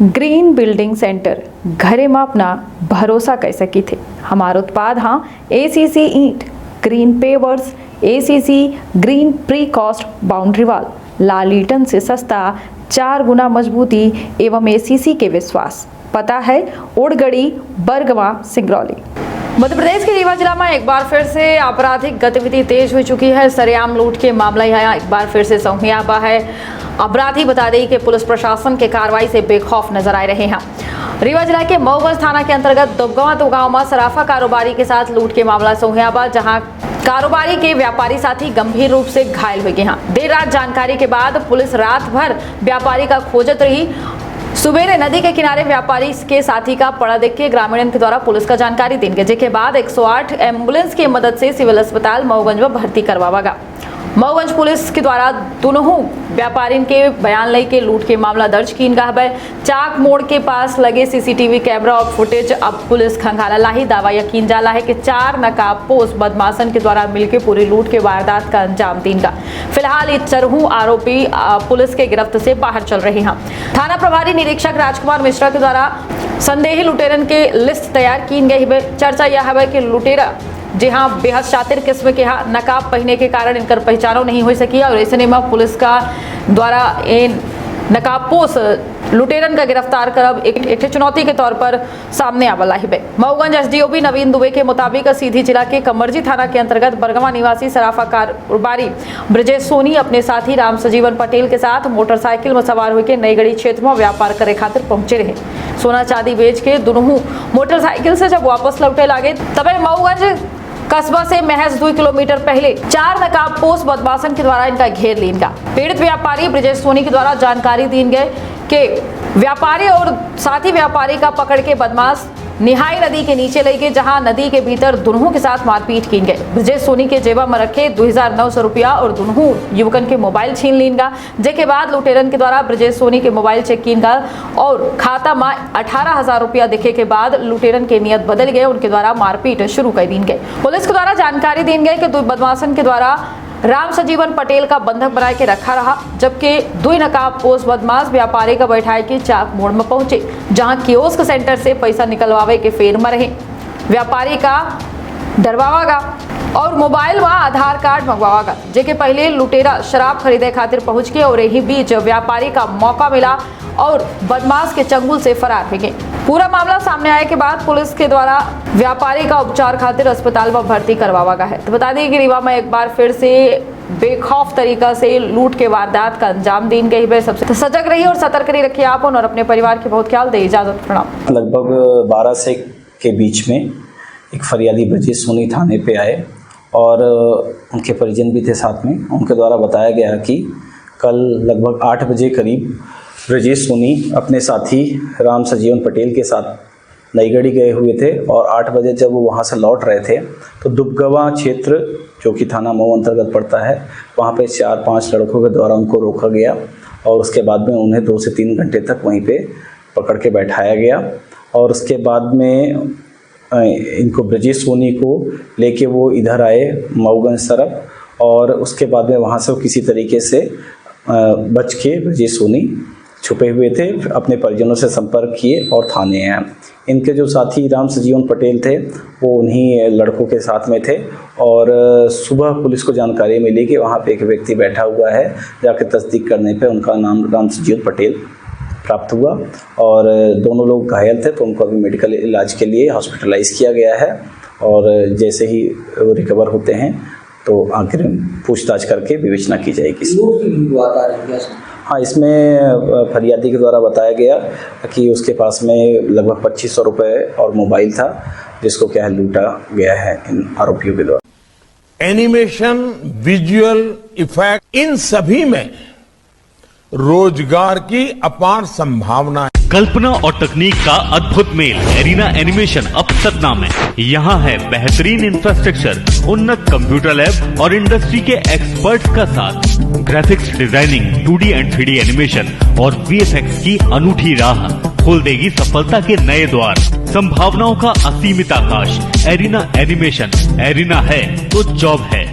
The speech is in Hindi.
ग्रीन बिल्डिंग सेंटर घरे में अपना भरोसा कह सकी थे। हमारा उत्पाद हाँ ACC ईंट, green pavers, ACC green precast boundary wall, लाल ईटन से सस्ता, 4 गुना मजबूती एवं ACC के विश्वास। पता है ओड़गड़ी, बरगवा, सिंगरौली। मध्य प्रदेश के रीवा जिला में एक बार फिर से आपराधिक गतिविधि तेज हो चुकी है। सरेआम लूट के मामला यहाँ एक बार फिर से संज्ञाबा है। अपराधी बता दें कि पुलिस प्रशासन के कार्रवाई से बेखौफ नजर आ रहे हैं। रीवा जिला के मऊगंज थाना के अंतर्गत दुबगवा तो गांव में सराफा कारोबारी के साथ लूट के मामला संज्ञाबा, जहां कारोबारी के व्यापारी साथी गंभीर रूप से घायल हो गए हैं। देर रात जानकारी के बाद पुलिस रात भर व्यापारी का खोजत रही। सुबेरे नदी के किनारे व्यापारी के साथी का पड़ा देख के ग्रामीणों के द्वारा पुलिस का जानकारी देंगे, जिसके बाद 108 एम्बुलेंस की मदद से सिविल अस्पताल मऊगंज में भर्ती करवावा गया। मऊगंज पुलिस के द्वारा दोनों व्यापारी के बयान लेके लूट के मामला दर्ज की है। चाक मोड़ के पास लगे CCTV कैमरा और फुटेज अब पुलिस खंगाला लाही। दावा यकीन जाला है कि 4 नकाबपोश बदमाशन के द्वारा मिलकर पूरी लूट के वारदात का अंजाम देंगे। फिलहाल ये 4 आरोपी पुलिस के गिरफ्त से बाहर चल रहे हैं। थाना प्रभारी निरीक्षक राजकुमार मिश्रा के द्वारा संदेही लुटेरन के लिस्ट तैयार की गई है। चर्चा यह है कि लुटेरा जी हाँ बेहद शातिर किस्म के यहाँ नकाब पहनने के कारण इनकर पहचानो नहीं हो सकी और ऐसे में पुलिस का द्वारा इन नकाबपोश लुटेरन का गिरफ्तार कर एक चुनौती के तौर पर सामने आवला है। मऊगंज SDOP नवीन दुबे के मुताबिक सीधी जिला के कमरजी थाना के अंतर्गत बरगवा निवासी सराफा कारोबारी ब्रजेश सोनी अपने साथी राम सजीवन पटेल के साथ मोटरसाइकिल में सवार होकर नईगढ़ी क्षेत्र में व्यापार करे खातिर पहुंचे रहे। सोना चांदी बेच के दोनों मोटरसाइकिल से जब वापस लौटे लागे तबे मऊगंज कस्बा से महज 2 किलोमीटर पहले 4 नकाबपोश बदमाशन के द्वारा इनका घेर लीन गया। पीड़ित व्यापारी ब्रजेश सोनी के द्वारा जानकारी दी गई कि व्यापारी और साथी व्यापारी का पकड़ के बदमाश निहाई नदी के नीचे ले गए, जहां नदी के भीतर दोनों के साथ मारपीट की गई। ब्रजेश सोनी के जेबा में रखे 2900 रुपया और दोनों युवकन के मोबाइल छीन लीन गा। जिसके बाद लुटेरन के द्वारा ब्रजेश सोनी के मोबाइल चेक की गा और खाता में 18,000 रुपया दिखे के बाद लुटेरन के नियत बदल गए। उनके द्वारा मारपीट शुरू कर दी गई। पुलिस के द्वारा जानकारी दी गई कि 2 बदमाशन के द्वारा राम सजीवन पटेल का बंधक बना के रखा रहा, जबकि 2 नकाबपोश बदमाश व्यापारी का बैठाए के चाक मोड़ में पहुंचे, जहां कियोस्क सेंटर से पैसा निकलवावे के फेर में रहे। व्यापारी का डरवावागा और मोबाइल व आधार कार्ड मंगवावागा, जेके पहले लुटेरा शराब खरीदे खातिर पहुंच के और यही बीच व्यापारी का मौका मिला और बदमाश के चंगुल से फरार हो गए। पूरा मामला सामने आने के बाद पुलिस के द्वारा व्यापारी का उपचार खातिर अस्पताल में भर्ती करवावा गया है। तो बता दें कि रीवा में एक बार फिर से बेखौफ तरीका से लूट के वारदात का अंजाम दी गई है। सबसे सजग रहिए और सतर्क रखिए आप और अपने परिवार के बहुत ख्याल दे। इजाजत, प्रणाम। लगभग 12 से के बीच में एक फरियादी ब्रजेश सोनी थाने पे आए और उनके परिजन भी थे साथ में। उनके द्वारा बताया गया कि कल लगभग 8 बजे करीब ब्रजेश सोनी अपने साथी राम सजीवन पटेल के साथ नईगढ़ी गए हुए थे और 8 बजे जब वो वहाँ से लौट रहे थे तो दुबगवा क्षेत्र जो कि थाना मऊ अंतर्गत पड़ता है, वहाँ पे 4-5 लड़कों के द्वारा उनको रोका गया और उसके बाद में उन्हें 2 से 3 घंटे तक वहीं पे पकड़ के बैठाया गया। और उसके बाद में इनको ब्रजेश सोनी को लेके वो इधर आए मऊगंज तरफ और उसके बाद में वहाँ से वो किसी तरीके से बच के ब्रजेश सोनी छुपे हुए थे, अपने परिजनों से संपर्क किए और थाने आए। इनके जो साथी राम सजीवन पटेल थे वो उन्हीं लड़कों के साथ में थे और सुबह पुलिस को जानकारी मिली कि वहाँ पे एक व्यक्ति बैठा हुआ है। जाके तस्दीक करने पे उनका नाम राम सजीवन पटेल प्राप्त हुआ और दोनों लोग घायल थे, तो उनको अभी मेडिकल इलाज के लिए हॉस्पिटलाइज किया गया है और जैसे ही वो रिकवर होते हैं तो आखिर पूछताछ करके विवेचना की जाएगी। हाँ, इसमें फरियादी के द्वारा बताया गया कि उसके पास में लगभग 2500 रुपये और मोबाइल था, जिसको क्या है लूटा गया है इन आरोपियों के द्वारा। एनिमेशन, विजुअल इफेक्ट, इन सभी में रोजगार की अपार संभावना है। कल्पना और तकनीक का अद्भुत मेल एरिना एनिमेशन अब सतना में। यहाँ है बेहतरीन इंफ्रास्ट्रक्चर, उन्नत कंप्यूटर लैब और इंडस्ट्री के एक्सपर्ट्स का साथ। Graphics designing, 2D and 3D animation और VFX की अनूठी राह खोल देगी सफलता के नए द्वार। संभावनाओं का असीमित आकाश। एरिना एनिमेशन, एरिना है तो जॉब है।